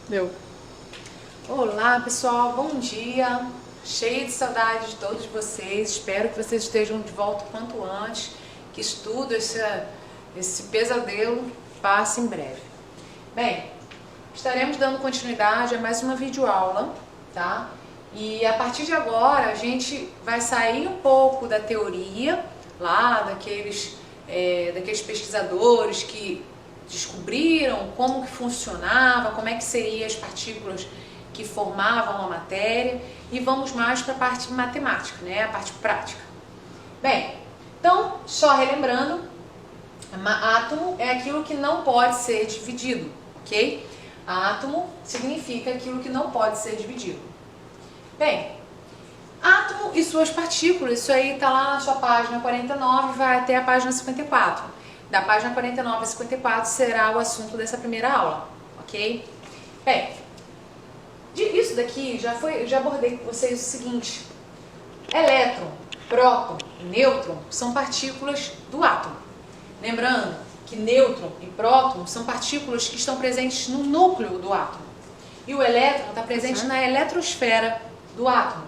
Deu. Olá pessoal, bom dia, cheio de saudade de todos vocês, espero que vocês estejam de volta o quanto antes, que estudo, esse pesadelo passe em breve. Bem, estaremos dando continuidade a mais uma videoaula, tá? E a partir de agora a gente vai sair um pouco da teoria, lá daqueles pesquisadores que descobriram como que funcionava, como é que seriam as partículas que formavam a matéria, e vamos mais para a parte matemática, né, a parte prática. Bem, então, só relembrando, átomo é aquilo que não pode ser dividido, ok? Átomo significa aquilo que não pode ser dividido. Bem, átomo e suas partículas, isso aí está lá na sua página 49 e vai até a página 54. Da página 49 a 54 será o assunto dessa primeira aula, ok? Bem, isso daqui já abordei com vocês o seguinte: elétron, próton e nêutron são partículas do átomo. Lembrando que nêutron e próton são partículas que estão presentes no núcleo do átomo. E o elétron está presente na eletrosfera do átomo.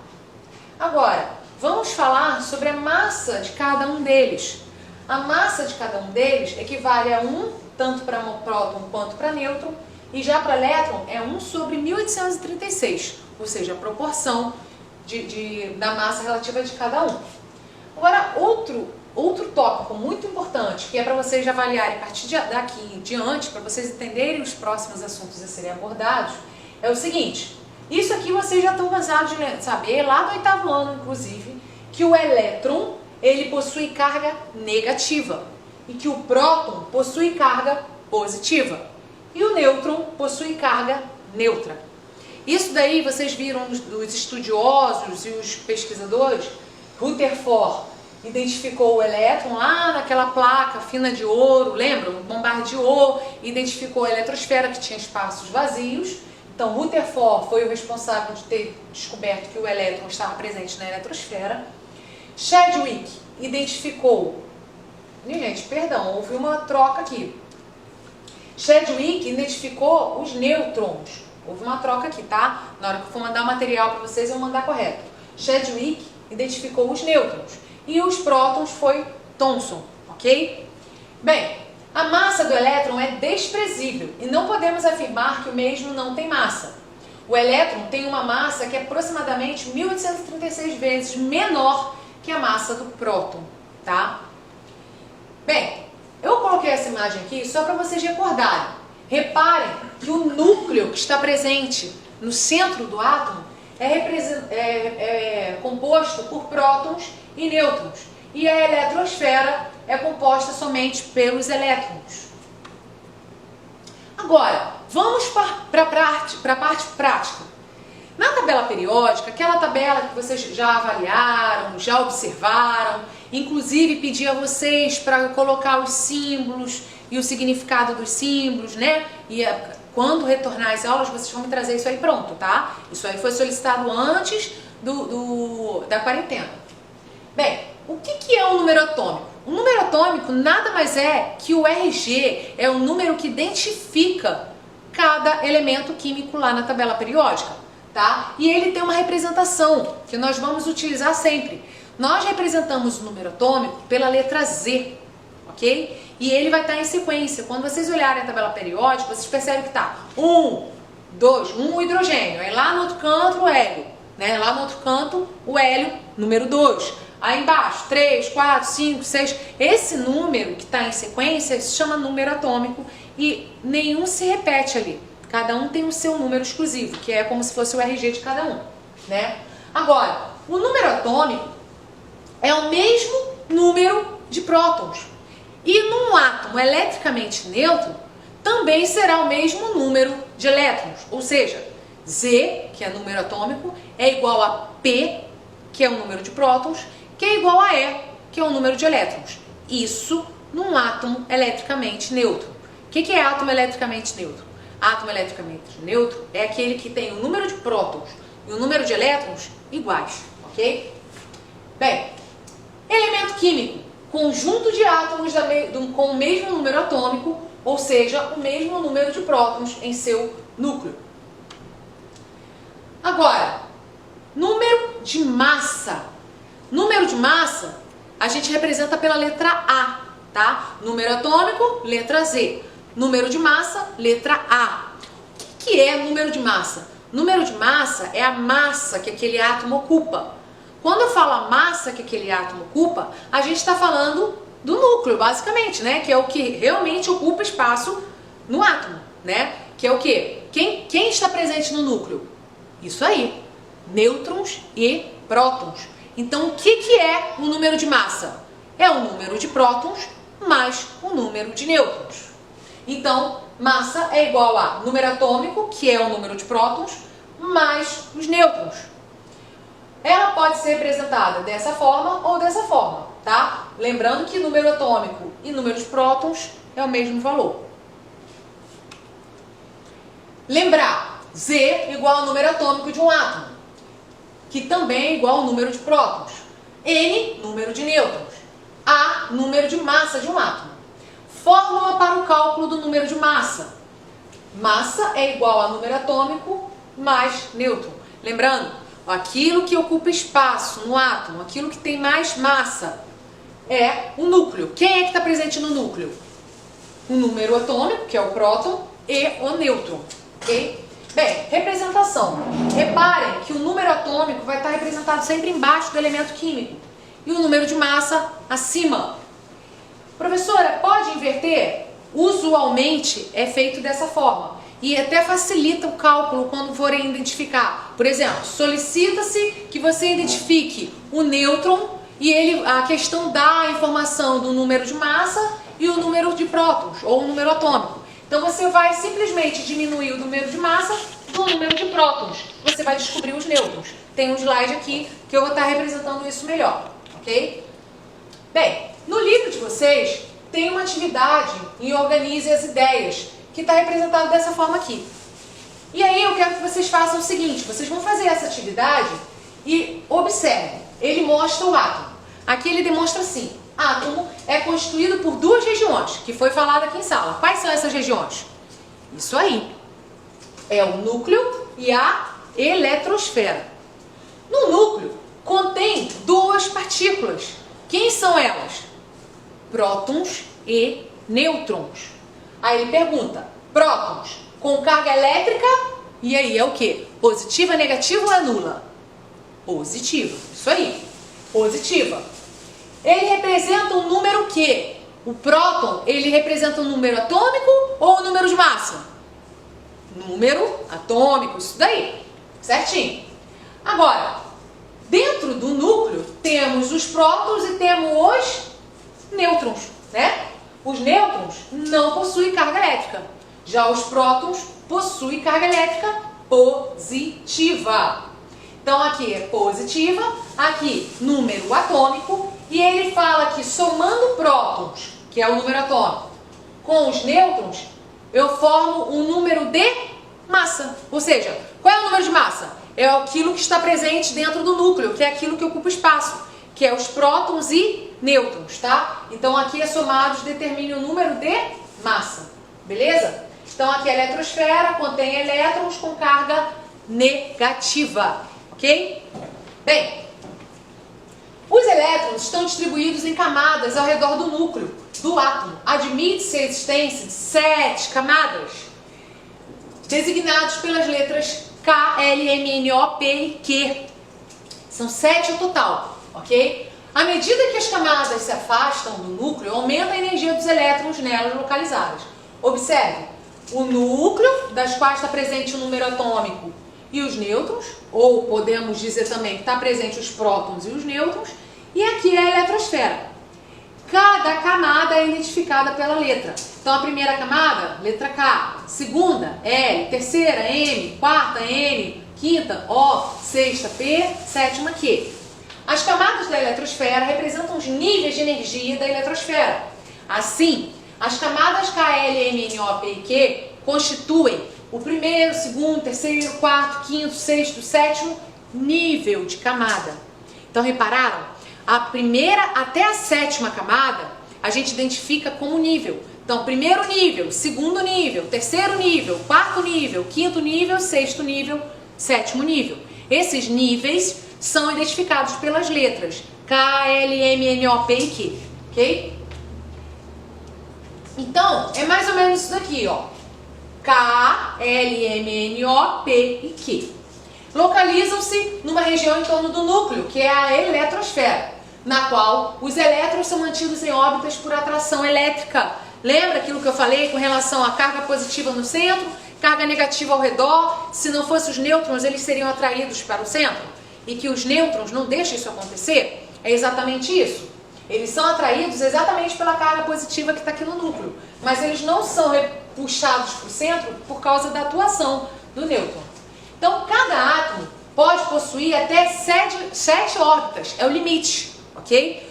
Agora, vamos falar sobre a massa de cada um deles. A massa de cada um deles equivale a 1, tanto para próton quanto para nêutron, e já para elétron é 1 sobre 1836, ou seja, a proporção da massa relativa de cada um. Agora, outro tópico muito importante, que é para vocês avaliarem a partir daqui em diante, para vocês entenderem os próximos assuntos a serem abordados, é o seguinte: isso aqui vocês já estão cansados de saber, lá do 8º ano, inclusive, que o elétron ele possui carga negativa e que o próton possui carga positiva e o nêutron possui carga neutra. Isso daí vocês viram os estudiosos e os pesquisadores. Rutherford identificou o elétron lá naquela placa fina de ouro, lembram? Bombardeou, identificou a eletrosfera que tinha espaços vazios. Então Rutherford foi o responsável de ter descoberto que o elétron estava presente na eletrosfera. Chadwick identificou... Gente, perdão, houve uma troca aqui. Chadwick identificou os nêutrons. Houve uma troca aqui, tá? Na hora que eu for mandar o material para vocês, eu vou mandar correto. Chadwick identificou os nêutrons. E os prótons foi Thomson, ok? Bem, a massa do elétron é desprezível e não podemos afirmar que o mesmo não tem massa. O elétron tem uma massa que é aproximadamente 1836 vezes menor que a massa do próton, tá? Bem, eu coloquei essa imagem aqui só para vocês recordarem. Reparem que o núcleo que está presente no centro do átomo é composto por prótons e nêutrons, e a eletrosfera é composta somente pelos elétrons. Agora, vamos para a parte prática. Na tabela periódica, aquela tabela que vocês já avaliaram, já observaram, inclusive pedi a vocês para colocar os símbolos e o significado dos símbolos, né? E quando retornar às aulas, vocês vão me trazer isso aí pronto, tá? Isso aí foi solicitado antes da quarentena. Bem, o que é um número atômico? O número atômico nada mais é que o RG é o número que identifica cada elemento químico lá na tabela periódica, tá? E ele tem uma representação que nós vamos utilizar sempre. Nós representamos o número atômico pela letra Z, ok? E ele vai estar em sequência. Quando vocês olharem a tabela periódica, vocês percebem que está 1, 2, 1 hidrogênio, aí lá no outro canto o hélio, né? Lá no outro canto o hélio, número 2. Aí embaixo, 3, 4, 5, 6. Esse número que está em sequência se chama número atômico e nenhum se repete ali. Cada um tem o seu número exclusivo, que é como se fosse o RG de cada um, né? Agora, o número atômico é o mesmo número de prótons. E num átomo eletricamente neutro, também será o mesmo número de elétrons. Ou seja, Z, que é número atômico, é igual a P, que é o número de prótons, que é igual a E, que é o número de elétrons. Isso num átomo eletricamente neutro. O que é átomo eletricamente neutro? Átomo eletricamente neutro é aquele que tem o número de prótons e o número de elétrons iguais, ok? Bem, elemento químico, conjunto de átomos com o mesmo número atômico, ou seja, o mesmo número de prótons em seu núcleo. Agora, número de massa. Número de massa a gente representa pela letra A, tá? Número atômico, letra Z. Número de massa, letra A. O que é número de massa? Número de massa é a massa que aquele átomo ocupa. Quando eu falo a massa que aquele átomo ocupa, a gente está falando do núcleo, basicamente, né? Que é o que realmente ocupa espaço no átomo, né? Que é o quê? Quem está presente no núcleo? Isso aí, nêutrons e prótons. Então, o que é o número de massa? É o número de prótons mais o número de nêutrons. Então, massa é igual a número atômico, que é o número de prótons, mais os nêutrons. Ela pode ser representada dessa forma ou dessa forma, tá? Lembrando que número atômico e número de prótons é o mesmo valor. Lembrar, Z igual ao número atômico de um átomo, que também é igual ao número de prótons. N, número de nêutrons. A, número de massa de um átomo. Fórmula para o cálculo do número de massa. Massa é igual a número atômico mais nêutron. Lembrando, aquilo que ocupa espaço no átomo, aquilo que tem mais massa, é o núcleo. Quem é que está presente no núcleo? O número atômico, que é o próton, e o nêutron. Ok? Bem, representação. Reparem que o número atômico vai estar representado sempre embaixo do elemento químico e o número de massa acima. Professora, pode inverter? Usualmente é feito dessa forma e até facilita o cálculo quando forem identificar. Por exemplo, solicita-se que você identifique o nêutron e a questão dá a informação do número de massa e o número de prótons ou o número atômico. Então você vai simplesmente diminuir o número de massa do número de prótons. Você vai descobrir os nêutrons. Tem um slide aqui que eu vou estar representando isso melhor, ok? Bem, no livro de vocês tem uma atividade em Organize as Ideias, que está representado dessa forma aqui. E aí eu quero que vocês façam o seguinte, vocês vão fazer essa atividade e observem, ele mostra o átomo. Aqui ele demonstra assim, átomo é constituído por duas regiões, que foi falado aqui em sala. Quais são essas regiões? Isso aí, é o núcleo e a eletrosfera. No núcleo contém duas partículas. Quem são elas? Prótons e nêutrons. Aí ele pergunta, prótons com carga elétrica, e aí é o quê? Positiva, negativa ou é nula? Positiva, isso aí, positiva. Ele representa um número quê? O próton, ele representa um número atômico ou um número de massa? Número atômico, isso daí, certinho. Agora, dentro do núcleo temos os prótons e temos os nêutrons, né? Os nêutrons não possuem carga elétrica. Já os prótons possuem carga elétrica positiva. Então aqui é positiva, aqui número atômico, e ele fala que somando prótons, que é o número atômico, com os nêutrons, eu formo um número de massa. Ou seja, qual é o número de massa? É aquilo que está presente dentro do núcleo, que é aquilo que ocupa espaço, que é os prótons e nêutrons, tá? Então aqui é somados determina o número de massa, beleza? Então aqui a eletrosfera contém elétrons com carga negativa, ok? Bem, os elétrons estão distribuídos em camadas ao redor do núcleo do átomo. Admite-se a existência de 7 camadas, designados pelas letras K, L, M, N, O, P e Q. São 7 no total, ok? À medida que as camadas se afastam do núcleo, aumenta a energia dos elétrons nelas localizadas. Observe, o núcleo, das quais está presente o número atômico e os nêutrons, ou podemos dizer também que está presente os prótons e os nêutrons, e aqui é a eletrosfera. Cada camada é identificada pela letra. Então a primeira camada, letra K, segunda, L, terceira, M, quarta, N, quinta, O, sexta, P, sétima, Q. As camadas da eletrosfera representam os níveis de energia da eletrosfera. Assim, as camadas K, L, M, N, O, P e Q constituem o primeiro, segundo, terceiro, quarto, quinto, sexto, sétimo nível de camada. Então repararam? A primeira até a sétima camada a gente identifica como nível. Então primeiro nível, segundo nível, terceiro nível, quarto nível, quinto nível, sexto nível, sétimo nível. Esses níveis são identificados pelas letras K, L, M, N, O, P e Q, ok? Então, é mais ou menos isso daqui, ó. K, L, M, N, O, P e Q. Localizam-se numa região em torno do núcleo, que é a eletrosfera, na qual os elétrons são mantidos em órbitas por atração elétrica. Lembra aquilo que eu falei com relação à carga positiva no centro, carga negativa ao redor? Se não fossem os nêutrons, eles seriam atraídos para o centro? E que os nêutrons não deixam isso acontecer? É exatamente isso. Eles são atraídos exatamente pela carga positiva que está aqui no núcleo, mas eles não são puxados para o centro por causa da atuação do nêutron. Então, cada átomo pode possuir até 7 órbitas, é o limite, ok?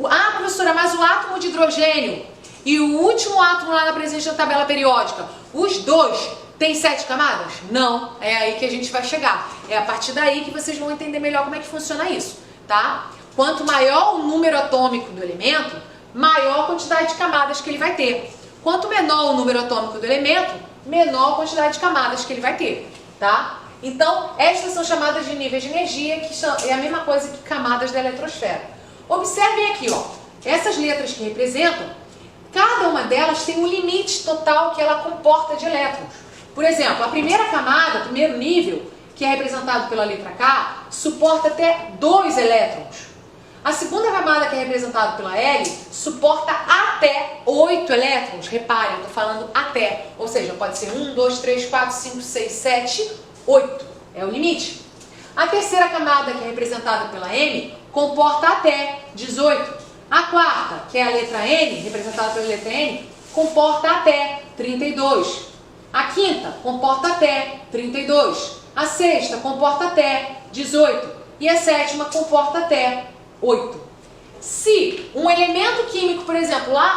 Ah, professora, mas o átomo de hidrogênio e o último átomo lá na presente da tabela periódica, os dois têm 7 camadas? Não, é aí que a gente vai chegar. É a partir daí que vocês vão entender melhor como é que funciona isso, tá? Quanto maior o número atômico do elemento, maior a quantidade de camadas que ele vai ter. Quanto menor o número atômico do elemento, menor a quantidade de camadas que ele vai ter, tá? Então, estas são chamadas de níveis de energia, que é a mesma coisa que camadas da eletrosfera. Observem aqui, ó, essas letras que representam, cada uma delas tem um limite total que ela comporta de elétrons. Por exemplo, a primeira camada, o primeiro nível, que é representado pela letra K, suporta até 2 elétrons. A segunda camada, que é representada pela L, suporta até 8 elétrons. Reparem, eu estou falando até. Ou seja, pode ser 1, 2, 3, 4, 5, 6, 7, 8. É o limite. A terceira camada, que é representada pela M, comporta até 18. A quarta, que é a letra N, representada pela letra N, comporta até 32. A quinta comporta até 32. A sexta comporta até 18. E a sétima comporta até 8. Se um elemento químico, por exemplo, lá